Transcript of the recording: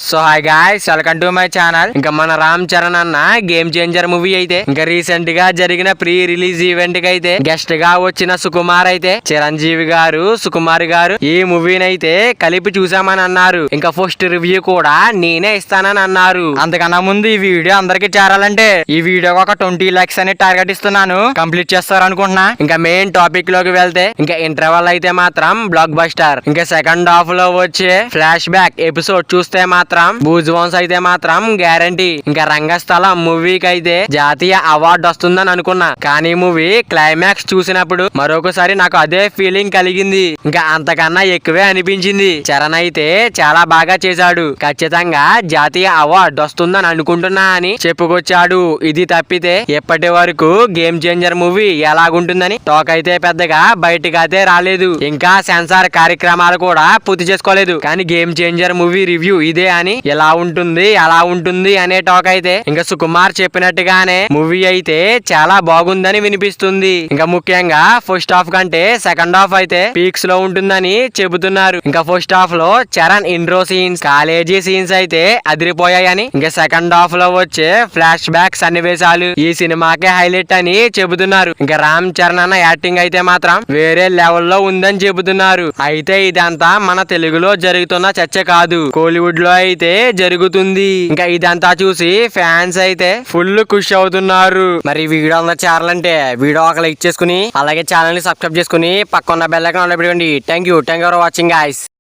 So hi guys, welcome to my channel. ఇంకా మన రామ్ చరణ్ అన్న గేమ్ చేంజర్ మూవీ అయితే ఇంకా రీసెంట్ గా జరిగిన ప్రీ రిలీజ్ ఈవెంట్ కి అయితే గెస్ట్ గా వచ్చిన సుకుమార్ అయితే చిరంజీవి గారు, సుకుమార్ గారు ఈ మూవీని అయితే కలిపి చూసామని అన్నారు. ఇంకా ఫస్ట్ రివ్యూ కూడా నేనే ఇస్తానని అన్నారు. అంతకన్నా ముందు ఈ వీడియో అందరికి చేరాలంటే ఈ వీడియోకి ఒక 20 lakhs అని టార్గెట్ ఇస్తున్నాను. కంప్లీట్ చేస్తారు అనుకుంటున్నా. ఇంకా మెయిన్ టాపిక్ లోకి వెళ్తే ఇంకా ఇంటర్వల్ అయితే మాత్రం బ్లాక్ బస్టర్. ఇంకా సెకండ్ హాఫ్ లో వచ్చే ఫ్లాష్ బ్యాక్ ఎపిసోడ్ చూస్తే మాత్రం భూజ్వాన్స్ అయితే మాత్రం గ్యారంటీ. ఇంకా రంగస్థలం మూవీకి అయితే జాతీయ అవార్డు వస్తుందని అనుకున్నా, కానీ మూవీ క్లైమాక్స్ చూసినప్పుడు మరొకసారి నాకు అదే ఫీలింగ్ కలిగింది. ఇంకా అంతకన్నా ఎక్కువే అనిపించింది. చరణ్ అయితే చాలా బాగా చేశాడు, ఖచ్చితంగా జాతీయ అవార్డు వస్తుందని అనుకుంటున్నా అని చెప్పుకొచ్చాడు. ఇది తప్పితే ఎప్పటి వరకు గేమ్ చేంజర్ మూవీ ఎలాగుంటుందని టాక్ అయితే పెద్దగా బయటకు అయితే రాలేదు. ఇంకా సెన్సార్ కార్యక్రమాలు కూడా పూర్తి చేసుకోలేదు. కానీ గేమ్ చేంజర్ మూవీ రివ్యూ ఇదే అని ఎలా ఉంటుంది అలా ఉంటుంది అనే టాక్ అయితే ఇంకా సుకుమార్ చెప్పినట్టుగానే మూవీ అయితే చాలా బాగుందని వినిపిస్తుంది. ఇంకా ముఖ్యంగా ఫస్ట్ హాఫ్ కంటే సెకండ్ హాఫ్ అయితే పీక్స్ లో ఉంటుందని చెబుతున్నారు. ఇంకా ఫస్ట్ హాఫ్ లో Charan intro scenes, college scenes అయితే అదిరిపోయాయని, ఇంకా సెకండ్ హాఫ్ లో వచ్చే ఫ్లాష్ బ్యాక్ సన్నివేశాలు ఈ సినిమాకే హైలైట్ అని చెబుతున్నారు. ఇంకా రామ్ చరణ్ అన్న యాక్టింగ్ అయితే మాత్రం వేరే లెవెల్లో ఉందని చెబుతున్నారు. అయితే ఇదంతా మన తెలుగులో జరుగుతున్న చర్చ కాదు, కోలీవుడ్ లో అయితే జరుగుతుంది. ఇంకా ఇదంతా చూసి ఫ్యాన్స్ అయితే ఫుల్ ఖుషి అవుతున్నారు. మరి వీడియో అందరూ చేరాలంటే వీడియో ఒక లైక్ చేసుకుని అలాగే ఛానల్ ని సబ్స్క్రైబ్ చేసుకుని పక్కన బెల్ ఐకాన్ ఆన్ లో పెట్టుకోండి. Thank you for watching guys.